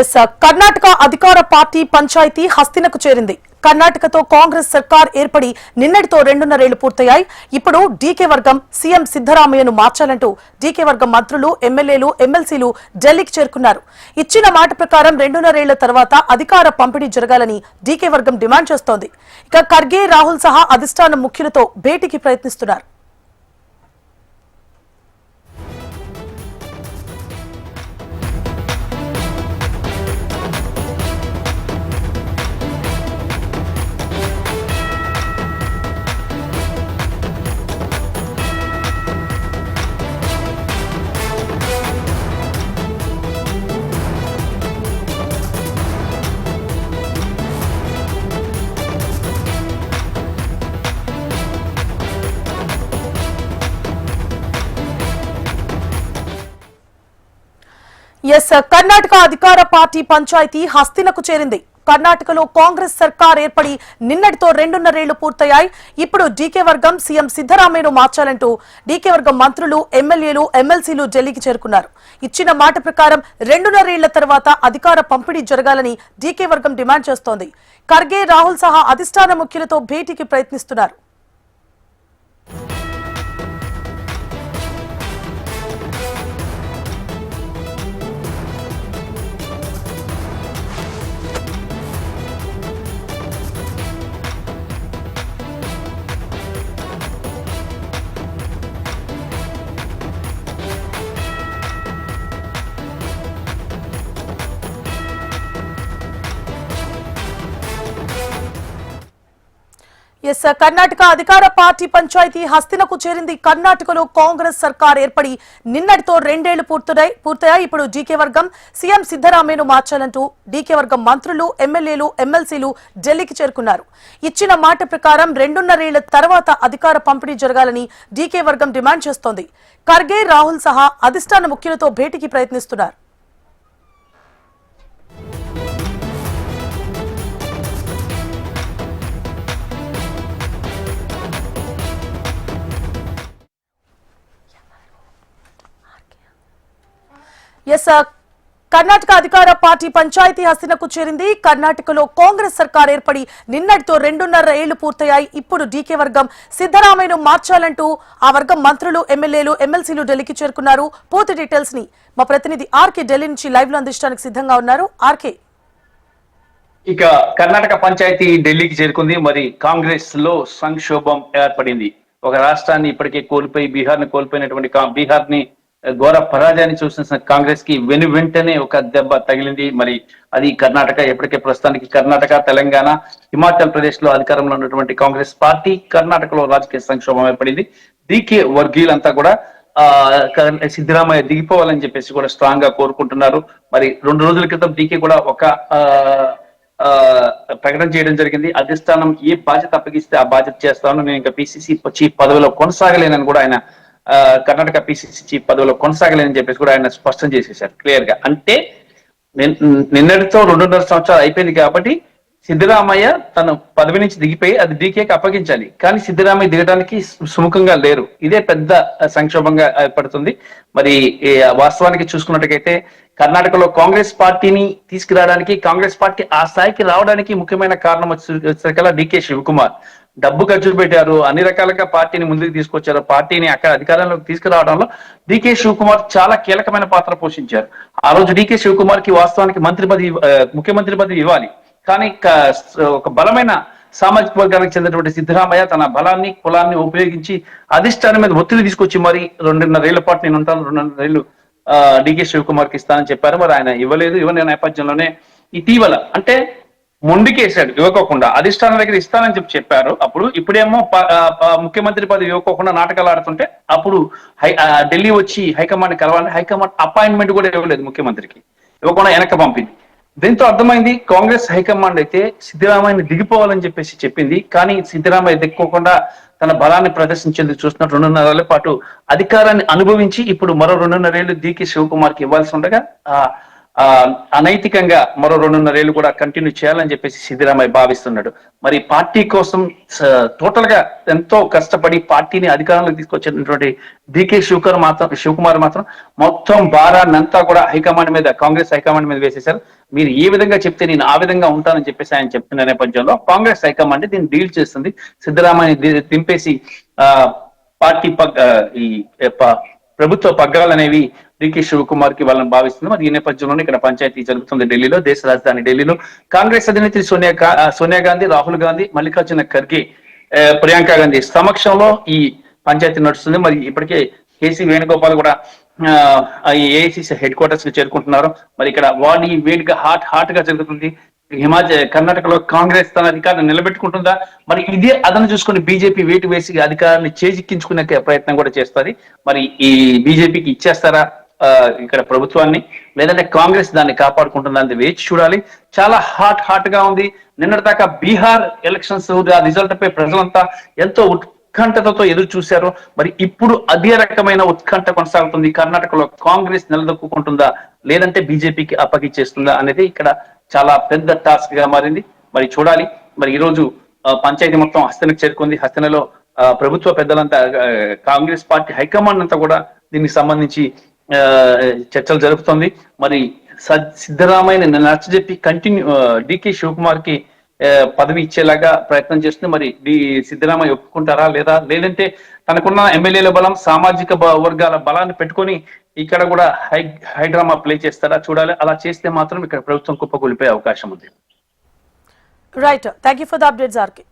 Yes Karnataka అధికార party panchayat హస్తినకు చేరింది. కర్ణాటకతో కాంగ్రెస్ సర్కార్ ఏర్పడి నిన్నటితో 2.5 ఏళ్లు పూర్తయ్యాయి. ఇప్పుడు డీకే వర్గం సీఎం సిద్ధరామయ్యను మార్చాలంటూ డీకే వర్గం మంత్రులు, ఎమ్మెల్యేలు, ఎమ్మెల్సీలు ఢిల్లీకి చేరుకున్నారు. ఇచ్చిన మాట ప్రకారం 2.5 ఏళ్ల తర్వాత అధికార పంపిణీ జరగాలని డీకే వర్గం డిమాండ్ చేస్తోంది. ఇక ఖర్గే, రాహుల్ సహా అధిష్టానం ముఖ్యులతో భేటీకి ప్రయత్నిస్తున్నారు. ఎస్ కర్ణాటక అధికార పార్టీ పంచాయతీ హస్తినకు చేరింది. కర్ణాటకలో కాంగ్రెస్ సర్కార్ ఏర్పడి నిన్నటితో 2.5 ఏళ్లు పూర్తయ్యాయి. ఇప్పుడు డీకే వర్గం సీఎం సిద్ధరామయ్యను మార్చాలంటూ డీకే వర్గం మంత్రులు, ఎమ్మెల్యేలు, ఎమ్మెల్సీలు ఢిల్లీకి చేరుకున్నారు. ఇచ్చిన మాట ప్రకారం 2.5 ఏళ్ల తర్వాత అధికార పంపిణీ జరగాలని డీకే వర్గం డిమాండ్ చేస్తోంది. ఖర్గే, రాహుల్ సహా అధిష్టాన ముఖ్యులతో భేటీకి ప్రయత్నిస్తున్నారు. ఎస్ కర్ణాటక అధికార పార్టీ పంచాయతీ హస్తినకు చేరింది. కర్ణాటకలో కాంగ్రెస్ సర్కార్ ఏర్పడి నిన్నటితో 2 ఏళ్లు పూర్తయ్యాయి. ఇప్పుడు డీకే వర్గం సీఎం సిద్ధరామయ్యను మార్చాలంటూ డీకే వర్గం మంత్రులు, ఎమ్మెల్యేలు, ఎమ్మెల్సీలు ఢిల్లీకి చేరుకున్నారు. ఇచ్చిన మాట ప్రకారం 2.5 ఏళ్ల తర్వాత అధికార పంపిణీ జరగాలని డీకే వర్గం డిమాండ్ చేస్తోంది. ఖర్గే, రాహుల్ సహా అధిష్టాన ముఖ్యులతో భేటీకి ప్రయత్నిస్తున్నారు. ఎస్ కర్ణాటక అధికార పార్టీ పంచాయతీ హస్తినకు చేరింది. కర్ణాటకలో కాంగ్రెస్ సర్కార్ ఏర్పడి నిన్నటితో 2.5 ఏళ్లు పూర్తయ్యాయి. ఇప్పుడు డీకే వర్గం సిద్ధరామయ్యను మార్చాలంటూ ఆ వర్గం మంత్రులు, ఎమ్మెల్యేలు, ఎమ్మెల్సీలు ఢిల్లీకి చేరుకున్నారు. పూర్తి డీటెయిల్స్ ని మా ప్రతినిధి ఆర్కే ఢిల్లీ నుంచి లైవ్ లో అందించడానికి సిద్ధంగా ఉన్నారు. ఆర్కే, ఇక కర్ణాటక పంచాయతీ ఢిల్లీకి చేరుకుంది. మరి కాంగ్రెస్ లో సంక్షోభం ఏర్పడింది. ఒక రాష్ట్రాన్ని ఇప్పటికే కోల్పోయి బీహార్ ని కోల్పోయినటువంటి బీహార్ ని ఘోర పరాజయాన్ని చూసిన కాంగ్రెస్ కి వెంటనే ఒక దెబ్బ తగిలింది. మరి అది కర్ణాటక. ఎప్పటికే ప్రస్తుతానికి కర్ణాటక, తెలంగాణ, హిమాచల్ ప్రదేశ్ లో అధికారంలో ఉన్నటువంటి కాంగ్రెస్ పార్టీ కర్ణాటకలో రాజకీయ సంక్షోభం ఏర్పడింది. డీకే వర్గీయులంతా కూడా సిద్ధరామయ్య దిగిపోవాలని చెప్పేసి కూడా స్ట్రాంగ్ గా కోరుకుంటున్నారు. మరి 2 రోజుల క్రితం డీకే కూడా ఒక ప్రకటన చేయడం జరిగింది. అధిష్టానం ఏ బాధ్యత అప్పగిస్తే ఆ బాధ్యత చేస్తాను, నేను ఇంకా పిసిసి చీఫ్ పదవిలో కొనసాగలేనని కూడా ఆయన కర్ణాటక పిసిసి చీఫ్ పదవిలో కొనసాగలేని చెప్పేసి కూడా ఆయన స్పష్టం చేసేశారు క్లియర్ గా. అంటే నిన్నటితో 2.5 సంవత్సరాలు అయిపోయింది కాబట్టి సిద్ధరామయ్య తన పదవి నుంచి దిగిపోయి అది డీకేకి అప్పగించాలి. కానీ సిద్ధరామయ్య దిగడానికి సుముఖంగా లేరు. ఇదే పెద్ద సంక్షోభంగా ఏర్పడుతుంది. మరి వాస్తవానికి చూసుకున్నట్టుగైతే కర్ణాటకలో కాంగ్రెస్ పార్టీని తీసుకురావడానికి, కాంగ్రెస్ పార్టీ ఆ స్థాయికి రావడానికి ముఖ్యమైన కారణం వచ్చేసరికల్లా డీకే శివకుమార్ డబ్బు ఖర్చు పెట్టారు, అన్ని రకాలుగా పార్టీని ముందుకు తీసుకొచ్చారు. పార్టీని అక్కడ అధికారంలోకి తీసుకురావడంలో డీకే శివకుమార్ చాలా కీలకమైన పాత్ర పోషించారు. ఆ రోజు డీకే శివకుమార్ కి వాస్తవానికి ముఖ్యమంత్రి పదవి ఇవ్వాలి. కానీ ఒక బలమైన సామాజిక వర్గానికి చెందినటువంటి సిద్ధరామయ్య తన బలాన్ని, కులాన్ని ఉపయోగించి అధిష్టానం మీద ఒత్తిడి తీసుకొచ్చి మరి 2.5 ఏళ్ల పాటు నేను ఉంటాను, 2.5 ఏళ్లు డీకే శివకుమార్ కి ఇస్తానని చెప్పారు. మరి ఆయన ఇవ్వని నేపథ్యంలోనే ఇటీవల అంటే మొండికేశాడు, ఇవ్వకోకుండా అధిష్టానం దగ్గర ఇస్తానని చెప్పారు. ఇప్పుడేమో ముఖ్యమంత్రి పదవి ఇవ్వకోకుండా నాటకాలు ఆడుతుంటే అప్పుడు ఢిల్లీ వచ్చి హైకమాండ్ కలవాలని హైకమాండ్ అపాయింట్మెంట్ కూడా ఇవ్వలేదు, ముఖ్యమంత్రికి ఇవ్వకుండా వెనక్కి పంపింది. దీంతో అర్థమైంది కాంగ్రెస్ హైకమాండ్ అయితే సిద్ధరామయ్యని దిగిపోవాలని చెప్పేసి చెప్పింది. కానీ సిద్ధరామయ్య దిక్కోకుండా తన బలాన్ని ప్రదర్శించేందుకు చూస్తున్న 2.5 ఏళ్ల పాటు అధికారాన్ని అనుభవించి ఇప్పుడు మరో 2.5 ఏళ్లు డీకే శివకుమార్ కి ఇవ్వాల్సి ఉండగా అనైతికంగా మరో 2.5 ఏళ్ళు కూడా కంటిన్యూ చేయాలని చెప్పేసి సిద్ధరామయ్య భావిస్తున్నాడు. మరి పార్టీ కోసం టోటల్ గా ఎంతో కష్టపడి పార్టీని అధికారంలోకి తీసుకొచ్చినటువంటి డికే శివకుమార్ మాత్రం మొత్తం భారాన్ని అంతా కూడా హైకమాండ్ మీద, కాంగ్రెస్ హైకమాండ్ మీద వేసేశారు. మీరు ఏ విధంగా చెప్తే నేను ఆ విధంగా ఉంటానని చెప్పేసి ఆయన చెప్తున్న నేపథ్యంలో కాంగ్రెస్ హైకమాండ్ దీన్ని డీల్ చేస్తుంది. సిద్ధరామయ్య దింపేసి పార్టీ ప్రభుత్వ పగ్గాలు అనేవి డికే శివకుమార్ కి వాళ్ళని భావిస్తుంది. మరి ఈ నేపథ్యంలోనే ఇక్కడ పంచాయతీ జరుగుతుంది ఢిల్లీలో, దేశ రాజధాని ఢిల్లీలో. కాంగ్రెస్ అధినేత్రి సోనియా గాంధీ, రాహుల్ గాంధీ, మల్లికార్జున ఖర్గే, ప్రియాంక గాంధీ సమక్షంలో ఈ పంచాయతీ నడుస్తుంది. మరి ఇప్పటికే కేసీ వేణుగోపాల్ కూడా ఏఐసిసి హెడ్ క్వార్టర్స్ కి చేరుకుంటున్నారు. మరి ఇక్కడ వాడి వేడిగా హాట్ గా జరుగుతుంది. కర్ణాటకలో కాంగ్రెస్ తన అధికారాన్ని నిలబెట్టుకుంటుందా, మరి ఇదే అదను చూసుకుని బీజేపీ వేటు వేసి అధికారాన్ని చేజిక్కించుకునే ప్రయత్నం కూడా చేస్తుంది. మరి ఈ బీజేపీకి ఇచ్చేస్తారా ఇక్కడ ప్రభుత్వాన్ని, లేదంటే కాంగ్రెస్ దాన్ని కాపాడుకుంటుందా అని వేచి చూడాలి. చాలా హాట్ గా ఉంది. నిన్నటిదాకా బీహార్ ఎలక్షన్స్ రిజల్ట్ పై ప్రజలంతా ఎంతో ఉత్కంఠతతో ఎదురు చూశారు. మరి ఇప్పుడు అదే రకమైన ఉత్కంఠ కొనసాగుతుంది. కర్ణాటకలో కాంగ్రెస్ నిలదొక్కుంటుందా, లేదంటే బీజేపీకి అప్పగిచ్చేస్తుందా అనేది ఇక్కడ చాలా పెద్ద టాస్క్ గా మారింది. మరి చూడాలి. మరి ఈ రోజు పంచాయతీ మొత్తం హస్తనకు చేరుకుంది. హస్తనలో ప్రభుత్వ పెద్దలంతా, కాంగ్రెస్ పార్టీ హైకమాండ్ అంతా కూడా దీనికి సంబంధించి చర్చలు జరుపుతోంది. మరి సిద్ధరామయ్య నచ్చజెప్పి డికే శివకుమార్ కి పదవి ఇచ్చేలాగా ప్రయత్నం చేస్తుంది. మరి సిద్ధరామయ్య ఒప్పుకుంటారా లేదంటే తనకున్న ఎమ్మెల్యేల బలం, సామాజిక వర్గాల బలాన్ని పెట్టుకొని ఇక్కడ కూడా హైడ్రామా ప్లే చేస్తారా చూడాలి. అలా చేస్తే మాత్రం ఇక్కడ ప్రభుత్వం కుప్పకూలిపోయే అవకాశం ఉంది. Right, thank you for the updates RK.